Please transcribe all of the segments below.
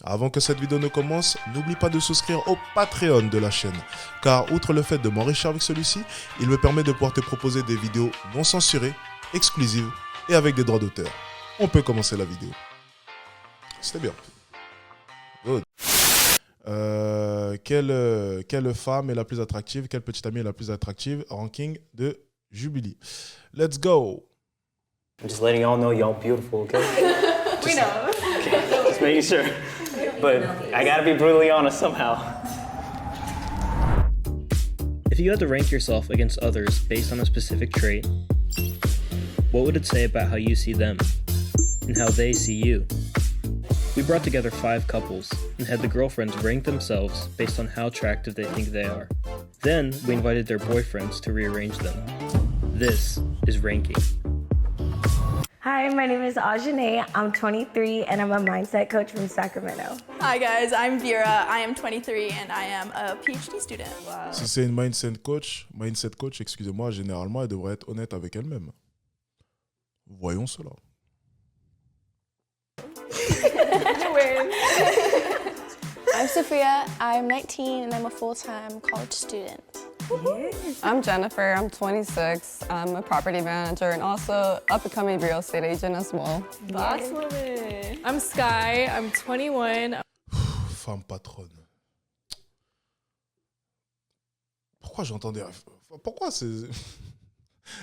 Avant que cette vidéo ne commence, n'oublie pas de souscrire au Patreon de la chaîne, car outre le fait de m'enrichir avec celui-ci, il me permet de pouvoir te proposer des vidéos non censurées, exclusives et avec des droits d'auteur. On peut commencer la vidéo. C'était bien. Good. Quelle femme est la plus attractive? Quelle petite amie est la plus attractive? Ranking de Jubilee. Let's go. I'm just letting y'all know y'all beautiful, okay? We know. Okay, just making sure. But I gotta be brutally honest somehow. If you had to rank yourself against others based on a specific trait, what would it say about how you see them and how they see you? We brought together 5 couples and had the girlfriends rank themselves based on how attractive they think they are. Then we invited their boyfriends to rearrange them. This is ranking. Hi, my name is Ajane. I'm 23 and I'm a mindset coach from Sacramento. Hi guys, I'm Vera. I am 23 and I am a PhD student. Wow. Si c'est une mindset coach, excusez-moi, généralement, elle devrait être honnête avec elle-même. Voyons cela. I'm Sophia, I'm 19 and I'm a full-time college student. I'm Jennifer, I'm 26, I'm a property manager and also up-and-coming real estate agent as well. Boss woman. I'm Sky, I'm 21. Femme patronne. Pourquoi j'entendais... Pourquoi c'est...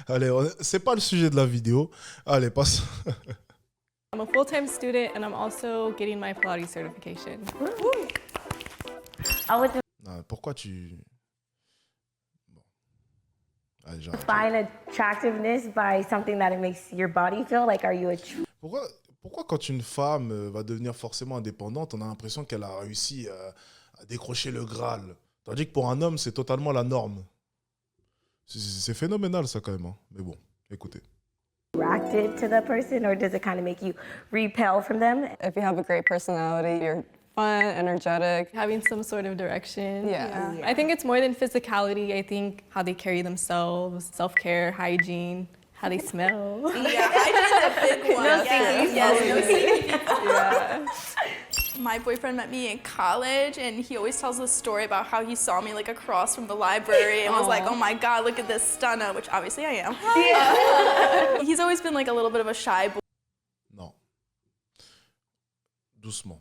Allez, c'est pas le sujet de la vidéo. Allez, passe. I'm a full-time student and I'm also getting my Pilates certification. I would Pourquoi tu... Bon. Allez, j'arrête. define attractiveness by something that it makes your body feel like, are you a Pourquoi quand une femme va devenir forcément indépendante, on a l'impression qu'elle a réussi à décrocher le Graal, tandis que pour un homme, c'est totalement la norme. C'est phénoménal ça quand même, hein. Mais bon, écoutez. attracted to the person, or does it kind of make you repel from them? If you have a great personality, you're fun, energetic. Having some sort of direction. Yeah. I think it's more than physicality. I think how they carry themselves, self-care, hygiene, how they smell. Yeah, hygiene is a big one. Yeah. My boyfriend met me in college, and he always tells this story about how he saw me like across from the library and was like, "Oh my God, look at this stunner," which obviously I am. Yeah. He's always been like a little bit of a shy Non. Doucement.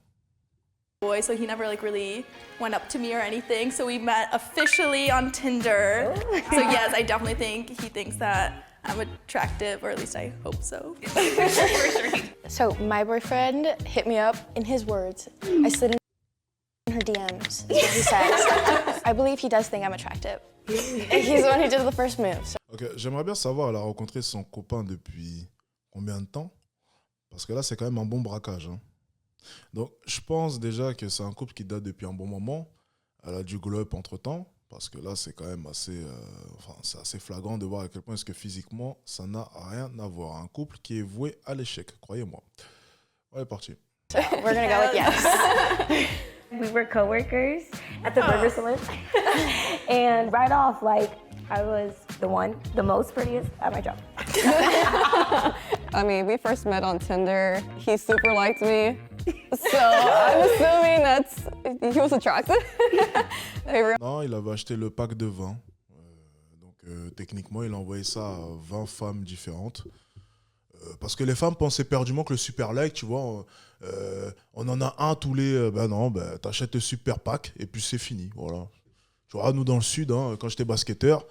boy, so he never like really went up to me or anything. So we met officially on Tinder. So yes, I definitely think he thinks that I'm attractive, or at least I hope so. So my boyfriend hit me up, in his words, I slid in her DMs, is what he says. I believe he does think I'm attractive. And he's the one who did the first move. So. Ok, j'aimerais bien savoir, elle a rencontré son copain depuis combien de temps? Parce que là, c'est quand même un bon braquage, hein. Donc, je pense déjà que c'est un couple qui date depuis un bon moment. Elle a dû glow up entre-temps, parce que là, c'est quand même assez, c'est assez flagrant de voir à quel point est-ce que physiquement, ça n'a rien à voir. Un couple qui est voué à l'échec, croyez-moi. Allez, parti. So we're gonna go with yes. We were coworkers at the Burger Saloon. And right off, like, I was the most prettiest at my job. I mean, we first met on Tinder. He super liked me. So I'm assuming he was attractive. Non, il avait acheté le pack de 20. Donc, techniquement, il a envoyé ça à 20 femmes différentes. Parce que les femmes pensaient perdument que le super like, tu vois, on en a un tous les... ben non, ben, t'achètes le super pack et puis c'est fini, voilà. Tu vois, nous dans le sud, hein, quand j'étais basketteur,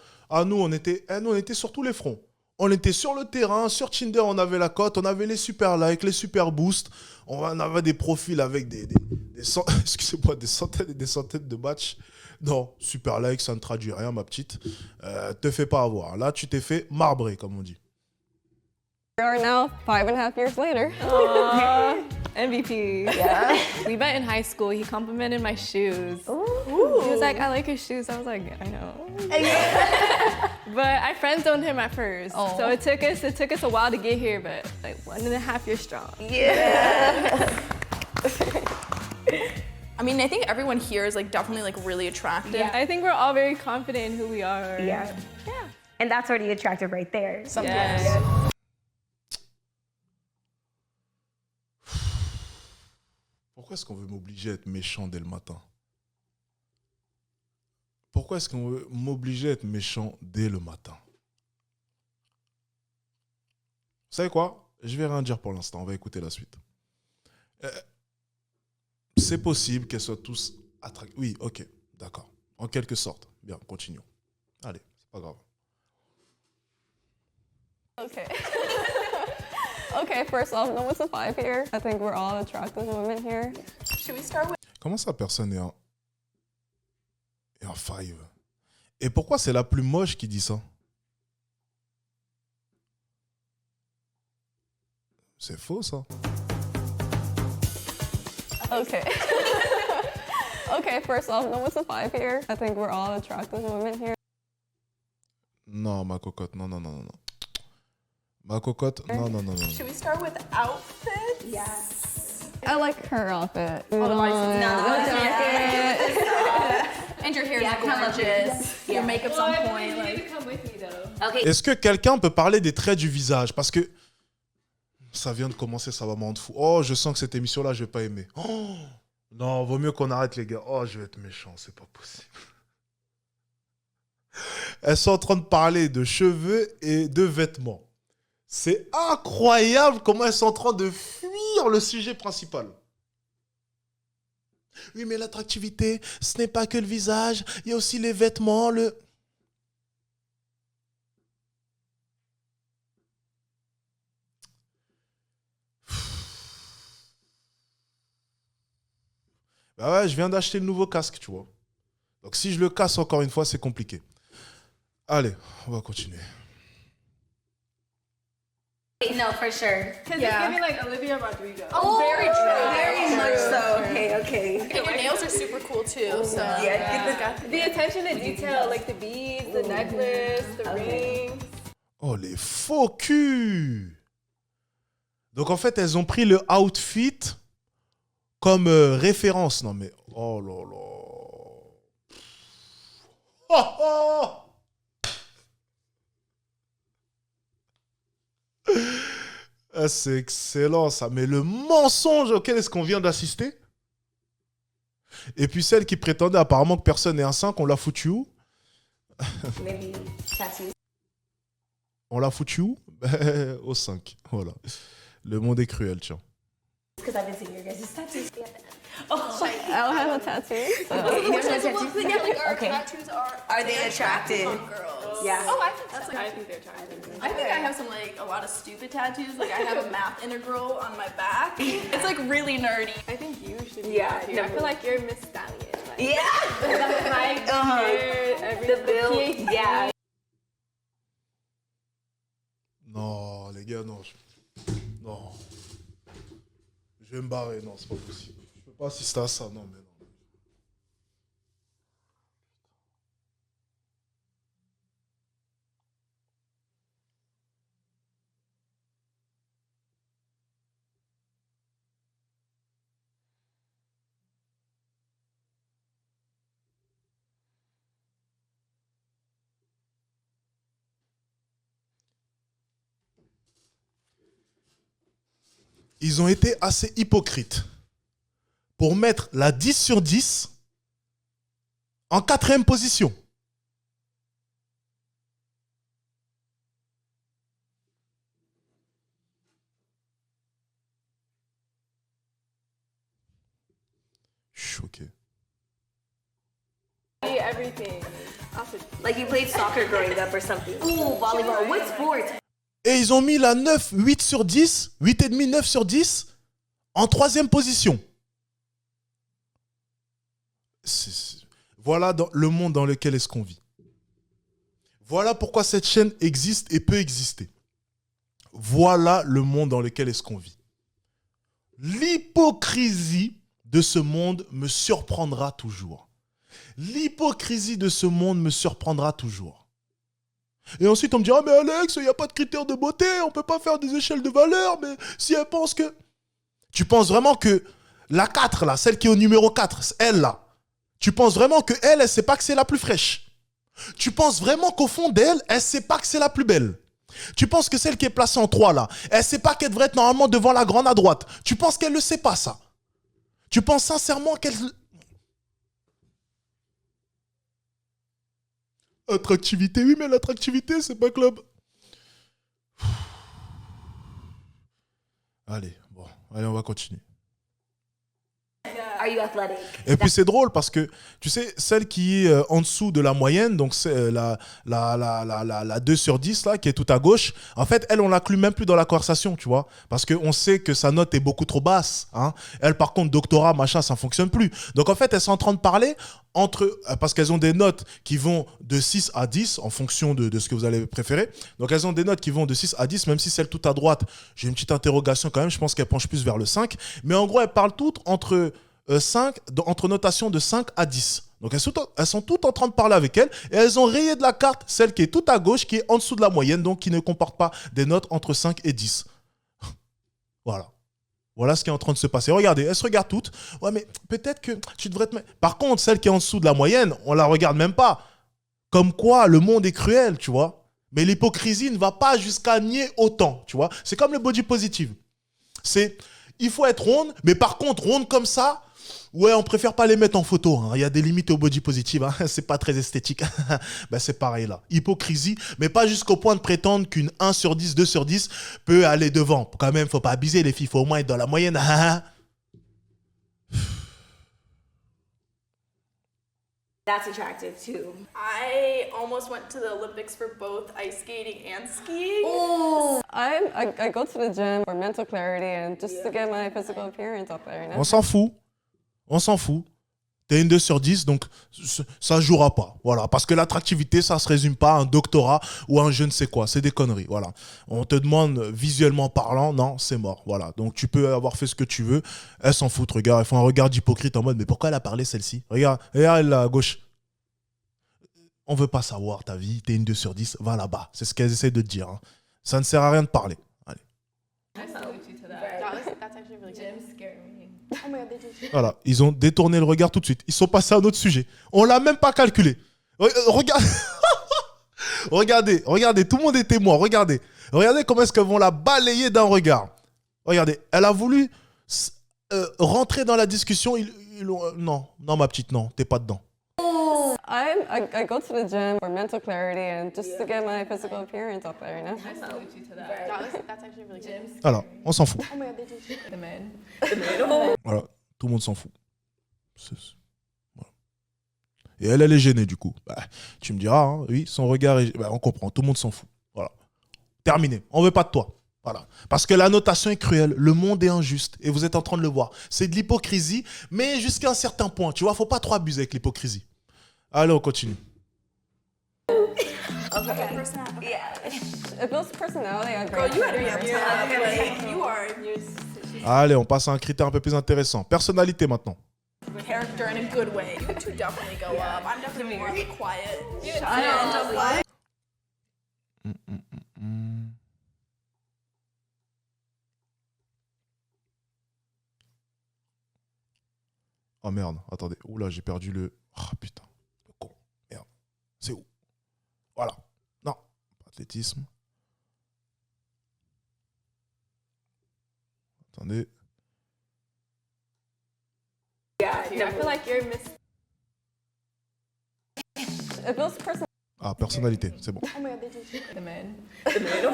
nous on était sur tous les fronts. On était sur le terrain, sur Tinder, on avait la cote, on avait les super likes, les super boosts, on avait des profils avec excusez-moi, des centaines et des centaines de matchs. Non, super like, ça ne traduit rien, ma petite. Te fais pas avoir. Là, tu t'es fait marbrer, comme on dit. We are now 5.5 years later. MVP. Yeah. We met in high school. He complimented my shoes. Ooh. He was like, "I like your shoes." I was like, "I know." But I friend-zoned him at first. Oh. So it took us a while to get here, but like 1.5 years strong. Yeah. I mean, I think everyone here is like definitely like really attractive. Yeah, I think we're all very confident in who we are. Yeah. And that's already attractive right there. Yes. Pourquoi Pourquoi est-ce qu'on veut m'obliger à être méchant dès le matin? Pourquoi est-ce qu'on veut m'obliger à être méchant dès le matin? Vous savez quoi? Je vais rien dire pour l'instant. On va écouter la suite. C'est possible qu'elles soient tous attractives. Oui, ok, d'accord. En quelque sorte. Bien, continuons. Allez, c'est pas grave. Okay. Okay, first off, no one's a 5 here. I think we're all attractive women here. Should we start with Comment ça, personne est un 5? Et pourquoi c'est la plus moche qui dit ça? C'est faux, ça. Okay. Okay, first off, no one's a 5 here. I think we're all attractive women here. Non, ma cocotte, non, non, non, non. Ma cocotte, non, non, non, non. should we start with outfits? Yes. I like her outfit. Oh, the biceps. No, And your hair is gorgeous. Your makeup's on point. Like, come with me though. Okay. Est-ce que quelqu'un peut parler des traits du visage? Parce que ça vient de commencer, ça va me rendre fou. Oh, je sens que cette émission-là, je vais pas aimer. Oh, non, vaut mieux qu'on arrête, les gars. Oh, je vais être méchant, c'est pas possible. Elles sont en train de parler de cheveux et de vêtements. C'est incroyable comment elles sont en train de fuir le sujet principal. Oui, mais l'attractivité, ce n'est pas que le visage, il y a aussi les vêtements, le... Bah ouais, je viens d'acheter le nouveau casque, tu vois. Donc si je le casse encore une fois, c'est compliqué. Allez, on va continuer. No, for sure. Because Yeah. it's giving like Olivia Rodrigo. Oh, very true. Very much so. Okay, okay. and your nails are super cool too. So The attention to detail, like the beads, the necklace, the rings. Oh, les faux culs! Donc en fait, elles ont pris le outfit comme référence. Non mais, oh là là. Oh, oh! Ah, c'est excellent ça. Mais le mensonge auquel est-ce qu'on vient d'assister? Et puis celle qui prétendait apparemment que personne n'est un 5, on l'a foutu où? Maybe tattoos. On l'a foutu où? Au 5. Voilà. Le monde est cruel, tiens. Because I've been seeing your guys' tattoos. I don't have a tattoo. So. You have no tattoos? yeah, like our Okay. tattoos Are they attractive? on girls. Yeah. Oh, I think that's like. I think they're attractive. I think I have some like a lot of stupid tattoos. Like I have a math integral on my back. It's like really nerdy. I think you should be Yeah, tattooed. I no. feel like you're Miss Stallion. Like, Yeah. like hair, every, The build. PhD. Yeah. Non, les gars, non. Non. Je vais me barrer. Non, c'est pas possible. Je peux pas assister à ça. Non, mais non. Ils ont été assez hypocrites pour mettre la 10 sur 10 en 4e position. Choqué. Everything. Like you played soccer growing up or something. Ooh, volleyball. What sport? Et ils ont mis la 9, 8 sur 10, 8,5, 9 sur 10 en 3e position. Voilà le monde dans lequel est-ce qu'on vit. Voilà pourquoi cette chaîne existe et peut exister. Voilà le monde dans lequel est-ce qu'on vit. L'hypocrisie de ce monde me surprendra toujours. L'hypocrisie de ce monde me surprendra toujours. Et ensuite, on me dira, mais Alex, il n'y a pas de critères de beauté, on ne peut pas faire des échelles de valeur, mais si elle pense que... Tu penses vraiment que la 4, là, celle qui est au numéro 4, elle, là, tu penses vraiment qu'elle, elle ne sait pas que c'est la plus fraîche. Tu penses vraiment qu'au fond d'elle, elle ne sait pas que c'est la plus belle. Tu penses que celle qui est placée en 3, là, elle ne sait pas qu'elle devrait être normalement devant la grande à droite. Tu penses qu'elle ne sait pas, ça. Tu penses sincèrement qu'elle... Attractivité, oui, mais l'attractivité, c'est pas club. Allez, bon, allez, on va continuer. Are you athletic? Et puis c'est drôle parce que, tu sais, celle qui est en dessous de la moyenne, donc c'est la 2 sur 10, là, qui est tout à gauche, en fait, elle, on l'inclut même plus dans la conversation, tu vois, parce qu'on sait que sa note est beaucoup trop basse. Hein. Elle, par contre, doctorat, machin, ça ne fonctionne plus. Donc, en fait, elles sont en train de parler parce qu'elles ont des notes qui vont de 6 à 10, en fonction de ce que vous allez préférer. Donc, elles ont des notes qui vont de 6 à 10, même si celle tout à droite, j'ai une petite interrogation quand même, je pense qu'elle penche plus vers le 5. Mais en gros, elles parlent toutes entre notation de 5 à 10. Donc elles sont toutes en train de parler avec elle et elles ont rayé de la carte celle qui est tout à gauche, qui est en dessous de la moyenne, donc qui ne comporte pas des notes entre 5 et 10. Voilà. Voilà ce qui est en train de se passer. Regardez, elles se regardent toutes. Ouais, mais peut-être que tu devrais te mettre... Par contre, celle qui est en dessous de la moyenne, on la regarde même pas. Comme quoi, le monde est cruel, tu vois. Mais l'hypocrisie ne va pas jusqu'à nier autant, tu vois. C'est comme le body positive. Il faut être ronde, mais par contre, ronde comme ça, ouais, on préfère pas les mettre en photo. Hein. Il y a des limites au body positive. Hein. C'est pas très esthétique. Ben, c'est pareil là. Hypocrisie, mais pas jusqu'au point de prétendre qu'une 1 sur 10, 2 sur 10 peut aller devant. Quand même, faut pas abuser les filles. Faut au moins être dans la moyenne. That's attractive too. I almost went to the Olympics for both ice skating and skiing. I go to the gym for mental clarity and just to get my physical appearance up there. You know? On s'en fout. On s'en fout. T'es une 2 sur 10, donc ça jouera pas. Voilà. Parce que l'attractivité, ça se résume pas à un doctorat ou à un je ne sais quoi. C'est des conneries. Voilà. On te demande visuellement parlant, non, c'est mort. Voilà. Donc tu peux avoir fait ce que tu veux. Elles s'en foutent. Regarde, elles font un regard d'hypocrite en mode, mais pourquoi elle a parlé celle-ci? Regarde, elle là à gauche. On veut pas savoir ta vie. T'es une 2 sur 10, va là-bas. C'est ce qu'elles essaient de te dire. Hein. Ça ne sert à rien de parler. Allez. That's actually really good. Oh my god, they do. Voilà, ils ont détourné le regard tout de suite. Ils sont passés à un autre sujet. On l'a même pas calculé. Regarde. regardez, tout le monde est témoin. Regardez comment est-ce qu'elles vont la balayer d'un regard. Regardez, elle a voulu rentrer dans la discussion. Non, ma petite, non, t'es pas dedans. I go to the gym for mental clarity and just to get my physical appearance up there, you know? That's actually really good. Alors, on s'en fout. Oh my god, they do. Voilà, tout le monde s'en fout. Voilà. Et elle est gênée du coup. Bah, tu me diras, hein, oui, son regard est... Bah, on comprend, tout le monde s'en fout. Voilà. Terminé, on veut pas de toi. Voilà. Parce que la notation est cruelle, le monde est injuste et vous êtes en train de le voir. C'est de l'hypocrisie, mais jusqu'à un certain point. Tu vois, faut pas trop abuser avec l'hypocrisie. Allez, on continue. It builds personality. I Girl, agree. you gotta be up top. Like, you are Allez, on passe à un critère un peu plus intéressant. Personnalité maintenant. character in a good way. You two definitely go up. I'm definitely more of a quiet. End of life. Oh merde, attendez. Oula, j'ai perdu le... Oh putain, le con. Merde. C'est où? Voilà. Non, athlétisme. Attendez. I feel like you're missing. It builds personality. Ah, personnalité, c'est bon. Oh my god, they do.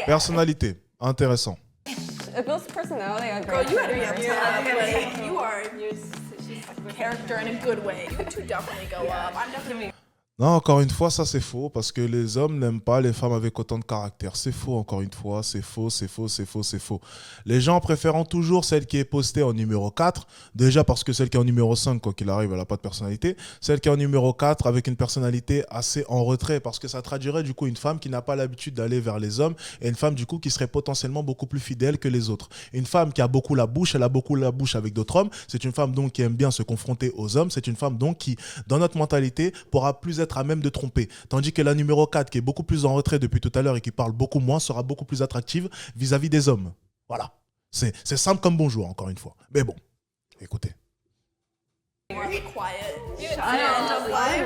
Personnalité, intéressant. It builds personality. I Girl, agree. you gotta be up top. Like, you are character in a good way. You two definitely go up. I'm definitely. Non, encore une fois, ça c'est faux, parce que les hommes n'aiment pas les femmes avec autant de caractère. C'est faux, encore une fois, c'est faux, c'est faux, c'est faux, c'est faux. Les gens préférant toujours celle qui est postée en numéro 4, déjà parce que celle qui est en numéro 5, quoi qu'il arrive, elle n'a pas de personnalité. Celle qui est en numéro 4 avec une personnalité assez en retrait, parce que ça traduirait du coup une femme qui n'a pas l'habitude d'aller vers les hommes, et une femme du coup qui serait potentiellement beaucoup plus fidèle que les autres. Une femme qui a beaucoup la bouche, elle a beaucoup la bouche avec d'autres hommes, c'est une femme donc qui aime bien se confronter aux hommes, c'est une femme donc qui, dans notre mentalité, pourra plus être à même de tromper. Tandis que la numéro 4, qui est beaucoup plus en retrait depuis tout à l'heure et qui parle beaucoup moins, sera beaucoup plus attractive vis-à-vis des hommes. Voilà. C'est simple comme bonjour, encore une fois. Mais bon, écoutez. More of a quiet. End of life.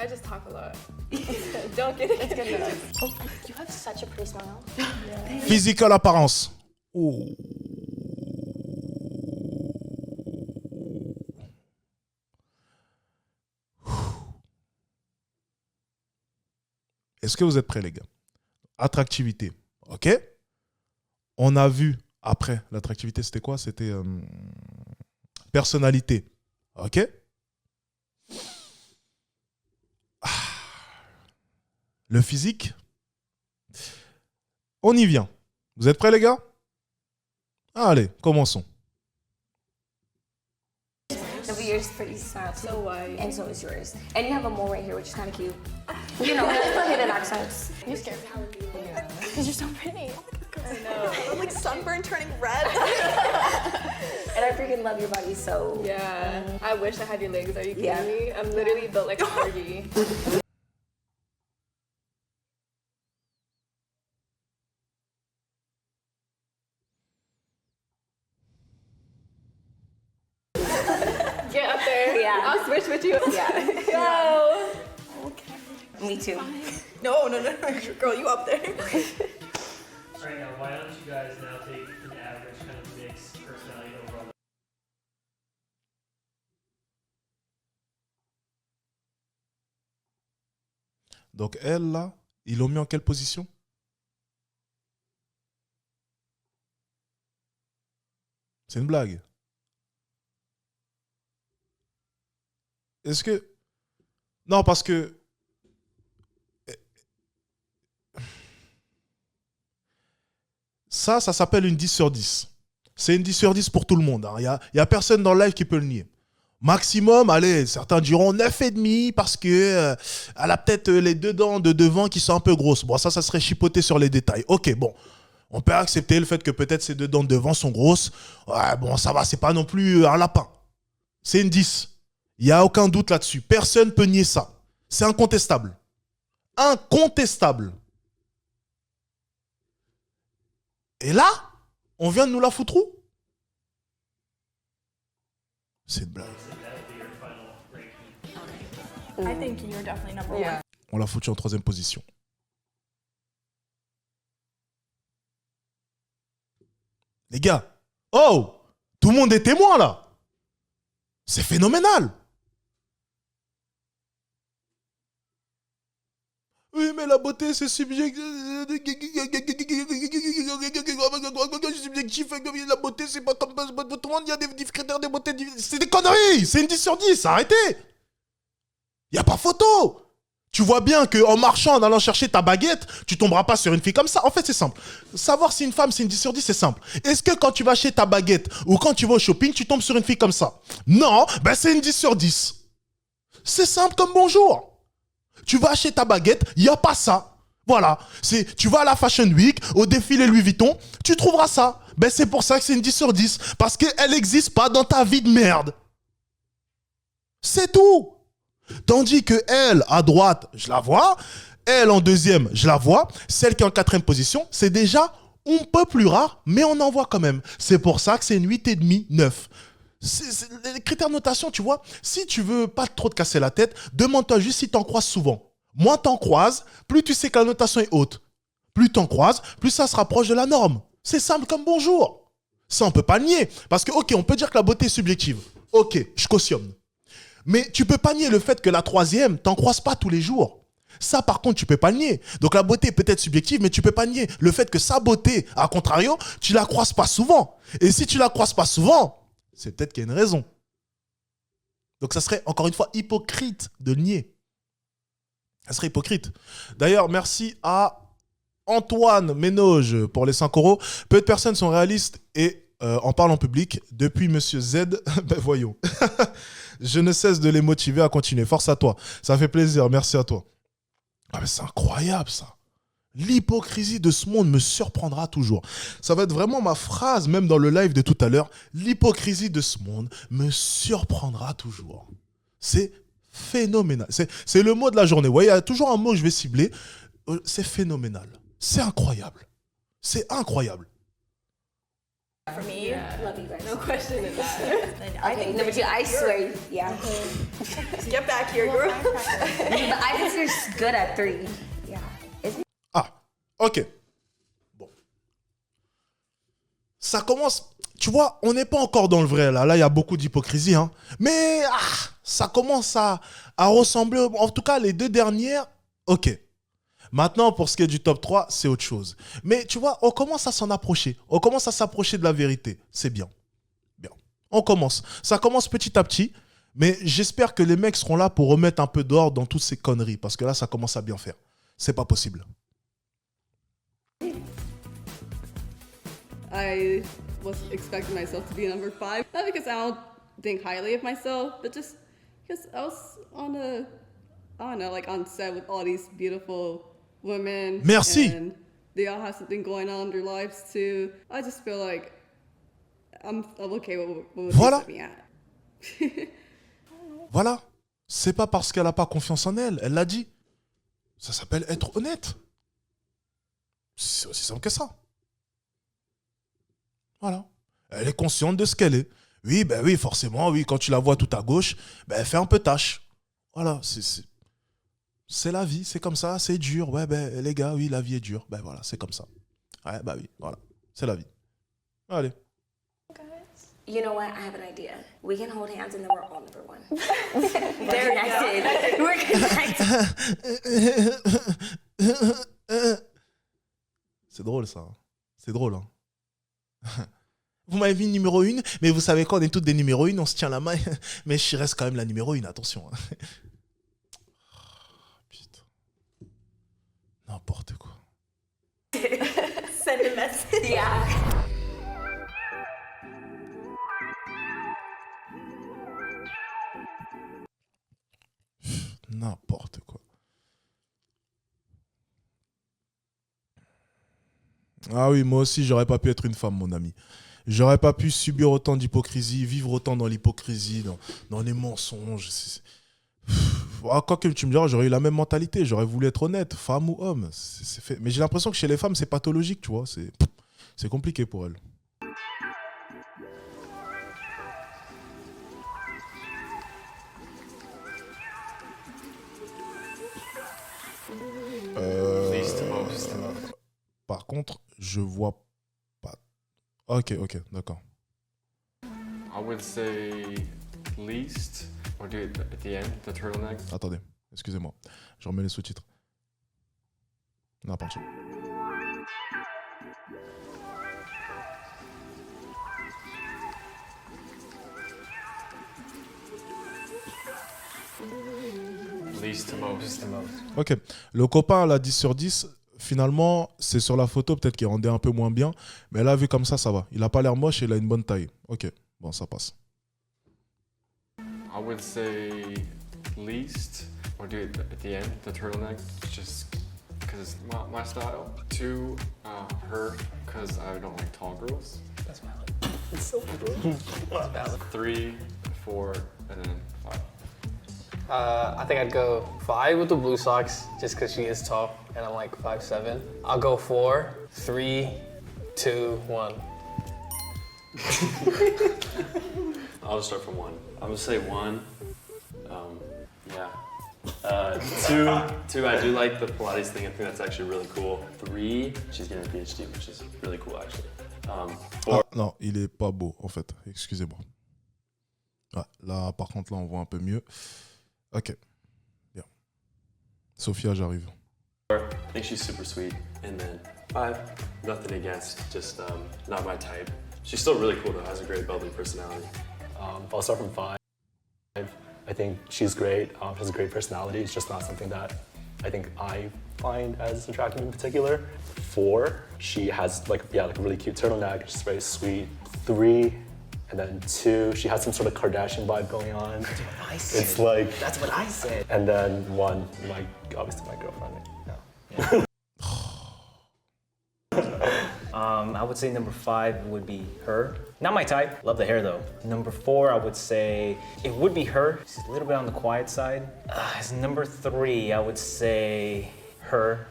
I just talk a lot. Don't get it. It's good enough. Oh, you have such a pretty smile. Physical apparence. Oh. Est-ce que vous êtes prêts, les gars? Attractivité. OK? On a vu, après, l'attractivité, c'était quoi? C'était personnalité. OK? Le physique. On y vient. Vous êtes prêts, les gars? Allez, commençons. No, but yours is pretty soft. So white. And so is yours. And you have a mole right here, which is kind of cute. You know, it's the hidden accents. You're scared. Because you're so pretty. I'm like sunburn turning red. And I freaking love your body so. Yeah. I wish I had your legs. Are you kidding Yeah. me? I'm literally built like a corgi. Get up there. Yeah. I'll switch with you. Yeah. Go. Me too. No, girl, you up there. Alright, now why don't you guys now take an average kind of mix personality overall? Donc, elle, là, ils l'ont mis en quelle position? C'est une blague. Est-ce que... Non, parce que... Ça s'appelle une 10 sur 10. C'est une 10 sur 10 pour tout le monde. Il y a personne dans le live qui peut le nier. Maximum, allez, certains diront 9,5 parce que elle a peut-être les deux dents de devant qui sont un peu grosses. Bon, ça serait chipoter sur les détails. Ok, bon. On peut accepter le fait que peut-être ces deux dents de devant sont grosses. Ouais, bon, ça va, c'est pas non plus un lapin. C'est une 10. Il n'y a aucun doute là-dessus. Personne ne peut nier ça. C'est incontestable. Incontestable. Et là, on vient de nous la foutre où? C'est une blague. I think you're definitely number one. Yeah. On l'a foutu en 3e position. Les gars, oh, tout le monde est témoin là. C'est phénoménal. Oui, mais la beauté, c'est subjectif. La beauté, c'est pas comme tout le monde, il y a des critères de beauté. C'est des conneries. C'est une 10 sur 10, arrêtez. Il n'y a pas photo. Tu vois bien qu'en marchant, en allant chercher ta baguette, tu tomberas pas sur une fille comme ça. En fait, c'est simple. Savoir si une femme, c'est une 10 sur 10, c'est simple. Est-ce que quand tu vas acheter ta baguette ou quand tu vas au shopping, tu tombes sur une fille comme ça? Non, ben c'est une 10 sur 10. C'est simple comme bonjour. Tu vas acheter ta baguette, il n'y a pas ça. Voilà. Tu vas à la Fashion Week, au défilé Louis Vuitton, tu trouveras ça. Ben c'est pour ça que c'est une 10 sur 10. Parce qu'elle n'existe pas dans ta vie de merde. C'est tout. Tandis que elle, à droite, je la vois. Elle, en 2e, je la vois. Celle qui est en 4e position, c'est déjà un peu plus rare, mais on en voit quand même. C'est pour ça que c'est une 8,5, 9. Les critères de notation, tu vois, si tu veux pas trop te casser la tête, demande-toi juste si t'en croises souvent. Moins t'en croises, plus tu sais que la notation est haute. Plus t'en croises, plus ça se rapproche de la norme. C'est simple comme bonjour. Ça, on peut pas le nier. Parce que, ok, on peut dire que la beauté est subjective. Ok, je cautionne. Mais tu peux pas nier le fait que la 3e, t'en croises pas tous les jours. Ça, par contre, tu peux pas le nier. Donc la beauté est peut-être subjective, mais tu peux pas nier le fait que sa beauté, à contrario, tu la croises pas souvent. Et si tu la croises pas souvent, c'est peut-être qu'il y a une raison. Donc ça serait, encore une fois, hypocrite de le nier. Ça serait hypocrite. D'ailleurs, merci à Antoine Ménoge pour les 5 €. Peu de personnes sont réalistes et en parlent en public. Depuis Monsieur Z, ben voyons. Je ne cesse de les motiver à continuer. Force à toi. Ça fait plaisir. Merci à toi. Ah mais c'est incroyable ça. L'hypocrisie de ce monde me surprendra toujours. Ça va être vraiment ma phrase, même dans le live de tout à l'heure. L'hypocrisie de ce monde me surprendra toujours. C'est phénoménal. C'est le mot de la journée. Vous voyez, il y a toujours un mot que je vais cibler. C'est phénoménal. C'est incroyable. C'est incroyable. For me, Love you guys. No question in that. then I Okay, think number 2, I swear, yeah. get back here, girl. But I think you're good at 3. Yeah. Ah, ok. Bon. Ça commence... Tu vois, on n'est pas encore dans le vrai, là. Là, il y a beaucoup d'hypocrisie, hein. Mais ça commence à ressembler... En tout cas, les 2 dernières, ok. Maintenant, pour ce qui est du top 3, c'est autre chose. Mais tu vois, on commence à s'en approcher. On commence à s'approcher de la vérité. C'est bien. Bien. On commence. Ça commence petit à petit. Mais j'espère que les mecs seront là pour remettre un peu d'ordre dans toutes ces conneries. Parce que là, ça commence à bien faire. C'est pas possible. I was expecting myself to be number 5. Not because I don't think highly of myself, but just because I was on set with all these beautiful women. Merci. And they all have something going on in their lives too. I just feel like I'm okay with what Voilà. they set me at. Voilà. C'est pas parce qu'elle n'a pas confiance en elle. Elle l'a dit. Ça s'appelle être honnête. C'est aussi simple que ça. Voilà. Elle est consciente de ce qu'elle est. Oui, ben oui, forcément, oui, quand tu la vois tout à gauche, ben elle fait un peu tâche. Voilà, c'est la vie, c'est comme ça, c'est dur. Ouais, ben les gars, oui, la vie est dure. Ben voilà, c'est comme ça. Ouais, ben oui, voilà, c'est la vie. Allez. You know what? I have an idea. We can hold hands and then we're all number 1. They're connected. We're connected. C'est drôle ça. C'est drôle. Hein. Vous m'avez mis numéro 1, mais vous savez quoi, on est toutes des numéros 1, on se tient la main. Mais je reste quand même la numéro 1, attention. Hein. Putain. N'importe quoi. Send a message. Yeah. N'importe quoi. Ah oui, moi aussi, j'aurais pas pu être une femme, mon ami. J'aurais pas pu subir autant d'hypocrisie, vivre autant dans l'hypocrisie, dans les mensonges. Quoi que tu me diras, j'aurais eu la même mentalité. J'aurais voulu être honnête, femme ou homme. C'est fait. Mais j'ai l'impression que chez les femmes, c'est pathologique, tu vois. C'est compliqué pour elles. Par contre, je vois pas. Ok, d'accord. I would say least, or do it at the end, the turtleneck. Attendez, excusez-moi. Je remets les sous-titres. Non, pardon. Least to most. Ok. Le copain à la 10 sur 10, finalement, c'est sur la photo peut-être qu'il rendait un peu moins bien. Mais là, vu comme ça va. Il a pas l'air moche et il a une bonne taille. Ok, bon, ça passe. I would say least, or do it at the end, the turtleneck, just because it's my style. 2, her, because I don't like tall girls. That's valid. It's so cool. That's valid. 3, 4, and then 5. I think I'd go 5 with the blue socks, just because she is tall, and I'm like 5'7". I'll go 4, 3, 2, 1. I'll just start from 1. I'm gonna say 1. Yeah. 2, I do like the Pilates thing. I think that's actually really cool. 3, she's getting a PhD, which is really cool actually. 4. Ah, non, il est pas beau en fait. Excusez-moi. Ouais, là, par contre, là, on voit un peu mieux. Ok. Bien. Sophia, j'arrive. 4, I think she's super sweet. And then 5, nothing against, just not my type. She's still really cool though, has a great bubbly personality. I'll start from 5. I think she's great. She has a great personality. It's just not something that I think I find as attractive in particular. 4, she has like a really cute turtleneck. She's very sweet. 3, and then 2, she has some sort of Kardashian vibe going on. That's what I said. It's like That's what I said. And then 1, obviously my girlfriend. Yeah. I would say number 5 would be her. Not my type, love the hair though. Number 4, I would say it would be her. She's a little bit on the quiet side. As number 3, I would say her.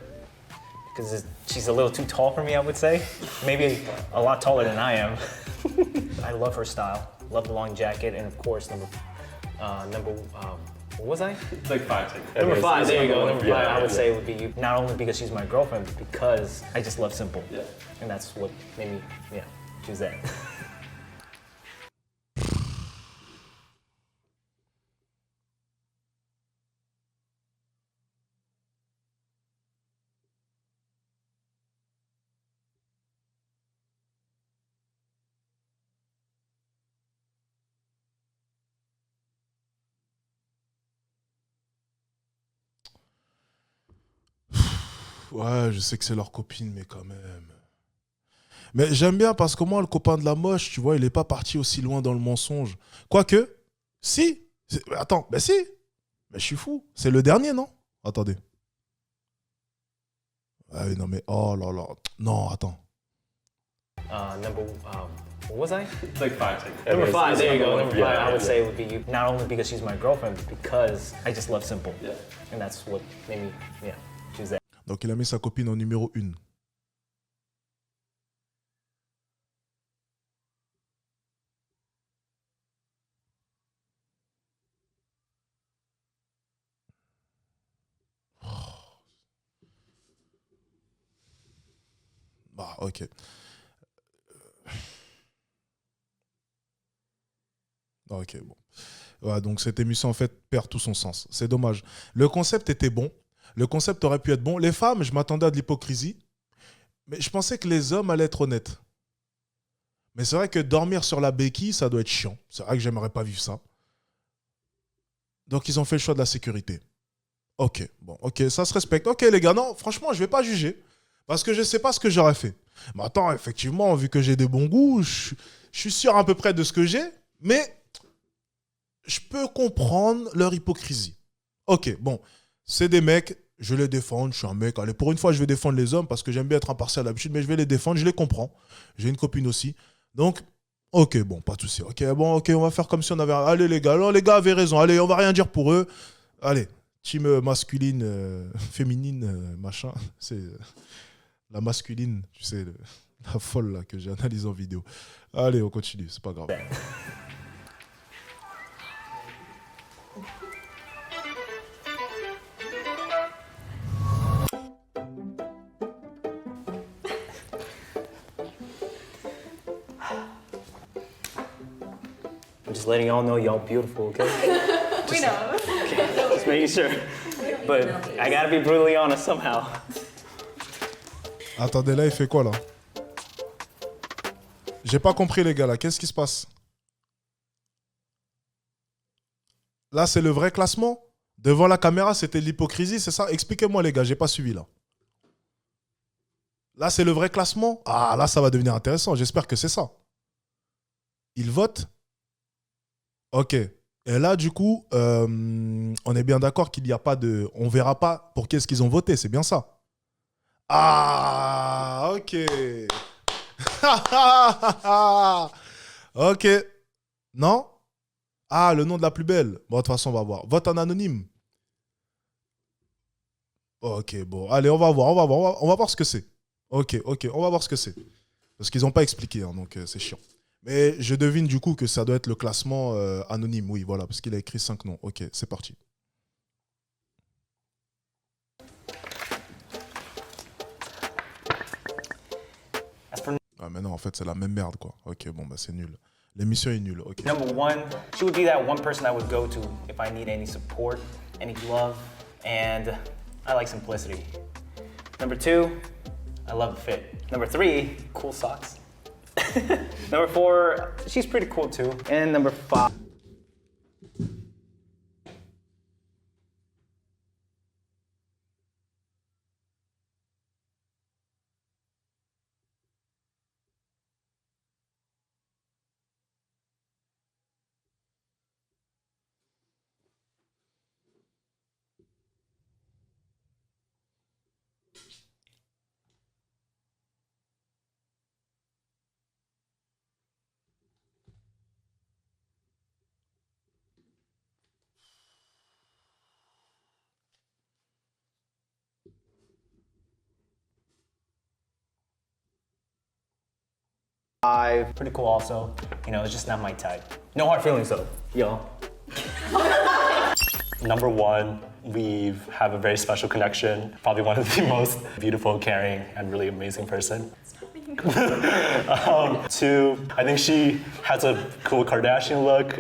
Because she's a little too tall for me, I would say. Maybe a lot taller than I am. I love her style. Love the long jacket, and of course, what was I? It's like 5. Number 5, there you go. Number 5, Yeah, I would yeah. say would be not only because she's my girlfriend, but because I just love simple. Yeah. And that's what made me, choose that. Ouais, je sais que c'est leur copine, mais quand même. Mais j'aime bien parce que moi, le copain de la moche, tu vois, il est pas parti aussi loin dans le mensonge. Quoique, si. Attends, si. Mais je suis fou. C'est le dernier, non? Attendez. Ah oui, non, mais oh là là. Non, attends. What was I? It's like 5. Number 5, there you go. Number 5, Yeah, I would yeah. say would be you. Not only because she's my girlfriend, but because I just love simple. Yeah. And that's what made me, choose that. Donc, il a mis sa copine en numéro 1. Bah, ok. Ok, bon. Ouais, donc cette émission, en fait, perd tout son sens. C'est dommage. Le concept était bon. Le concept aurait pu être bon. Les femmes, je m'attendais à de l'hypocrisie. Mais je pensais que les hommes allaient être honnêtes. Mais c'est vrai que dormir sur la béquille, ça doit être chiant. C'est vrai que j'aimerais pas vivre ça. Donc, ils ont fait le choix de la sécurité. Ok, bon, ok, ça se respecte. Ok, les gars, non, franchement, je vais pas juger. Parce que je sais pas ce que j'aurais fait. Mais attends, effectivement, vu que j'ai des bons goûts, je suis sûr à peu près de ce que j'ai. Mais je peux comprendre leur hypocrisie. Ok, bon, c'est des mecs, je les défends, je suis un mec. Allez, pour une fois, je vais défendre les hommes parce que j'aime bien être impartial d'habitude, mais je vais les défendre, je les comprends. J'ai une copine aussi. Donc, ok, bon, pas de souci. Ok, bon, ok, on va faire comme si on avait... Allez, les gars, alors, les gars avaient raison. Allez, on va rien dire pour eux. Allez, team masculine, féminine, machin. C'est la masculine, tu sais, la folle là que j'ai analysée en vidéo. Allez, on continue, c'est pas grave. I'm just letting y'all know y'all beautiful, okay? We know. Okay, just making sure. But I gotta be brutally honest somehow. Attendez, là, il fait quoi, là? J'ai pas compris, les gars, là. Qu'est-ce qui se passe? Là, c'est le vrai classement? Devant la caméra, c'était l'hypocrisie, c'est ça? Expliquez-moi, les gars, j'ai pas suivi, là. Là, c'est le vrai classement? Ah, là, ça va devenir intéressant. J'espère que c'est ça. Ils votent? Ok. Et là, du coup, on est bien d'accord qu'il n'y a pas de... On verra pas pour qui est-ce qu'ils ont voté, c'est bien ça? Ah, ok. Ok. Non? Ah, le nom de la plus belle. Bon, de toute façon, on va voir. Vote en anonyme. Ok, bon. Allez, on va voir, on va voir ce que c'est. Ok, on va voir ce que c'est. Parce qu'ils n'ont pas expliqué, hein, donc c'est chiant. Mais je devine du coup que ça doit être le classement anonyme. Oui, voilà, parce qu'il a écrit 5 noms. Ok, c'est parti. Ah mais non, en fait, c'est la même merde, quoi. Ok, bon, bah c'est nul. L'émission est nulle, ok. Number 1, she would be that one person I would go to if I need any support, any love, and I like simplicity. Number 2, I love the fit. Number 3, cool socks. Number 4, she's pretty cool too. And number 5. Pretty cool also. You know, it's just not my type. No hard feelings though, y'all. Number 1, we have a very special connection. Probably one of the most beautiful, caring, and really amazing person. 2, I think she has a cool Kardashian look.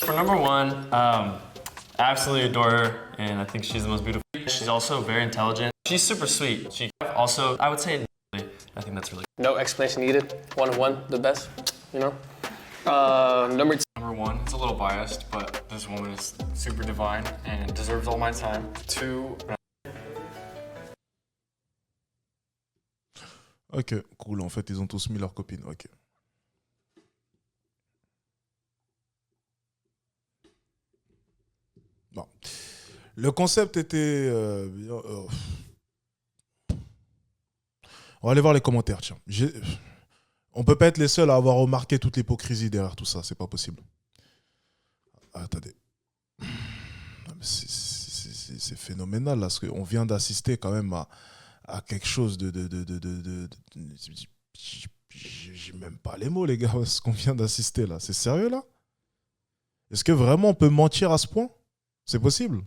For number 1, I absolutely adore her, and I think she's the most beautiful. She's also very intelligent. She's super sweet. She also, I would say, I think that's really good. No explanation needed. 1-1, the best, you know? Number 2. Number 1, it's a little biased, but this woman is super divine and deserves all my time. 2, Ok, cool. En fait, ils ont tous mis leurs copines. Ok. Bon. Le concept était... On va aller voir les commentaires, tiens. On peut pas être les seuls à avoir remarqué toute l'hypocrisie derrière tout ça. C'est pas possible. Attendez. C'est phénoménal, là. Parce qu'on vient d'assister quand même à quelque chose de... J'ai même pas les mots, les gars, ce qu'on vient d'assister, là. C'est sérieux, là? Est-ce que vraiment on peut mentir à ce point? C'est possible?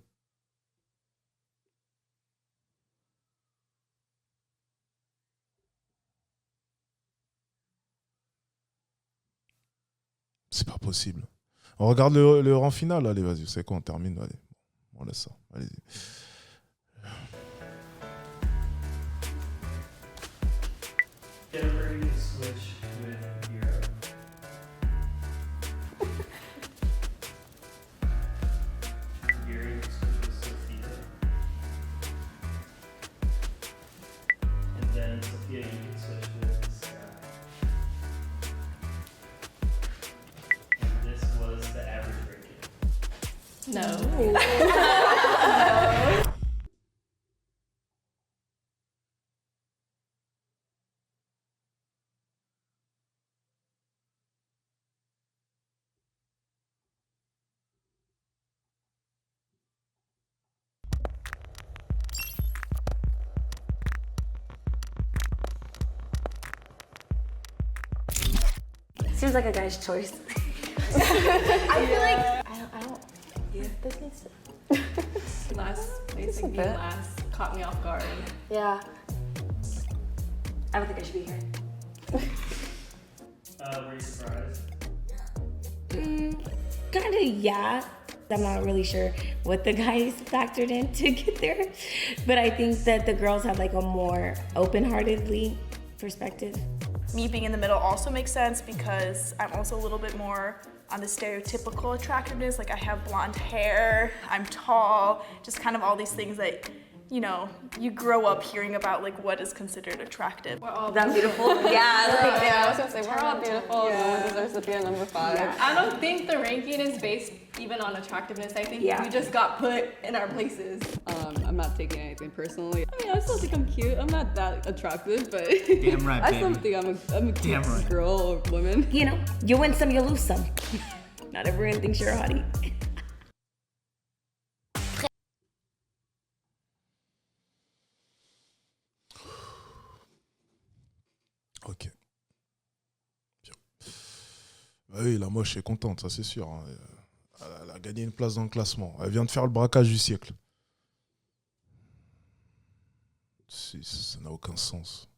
C'est pas possible. On regarde le rang final. Allez, vas-y, c'est quoi, on termine. Allez, on laisse ça. Allez-y. No. Seems like a guy's choice. I feel like I don't. Yeah, this needs to. last placing being last caught me off guard. Yeah. I don't think I should be here. Were you surprised? Kinda, yeah. I'm not really sure what the guys factored in to get there, but I think that the girls have like a more open-heartedly perspective. Me being in the middle also makes sense because I'm also a little bit more on the stereotypical attractiveness. Like I have blonde hair, I'm tall, just kind of all these things that, you know, you grow up hearing about like what is considered attractive. We're all That beautiful? Yeah. Yeah, I was gonna say, we're all beautiful. No one deserves to be a number 5. Yeah. I don't think the ranking is based even on attractiveness. I think we just got put in our places. I'm not taking anything personally. I mean, I still think I'm cute. I'm not that attractive, but Damn right, I still baby. think I'm a cute Damn right. girl or woman. You know, you win some, you lose some. Not everyone thinks you're a hottie. Ok. Bien. Bah oui, la moche est contente, ça c'est sûr. Hein. Elle a gagné une place dans le classement. Elle vient de faire le braquage du siècle. Ça n'a aucun sens.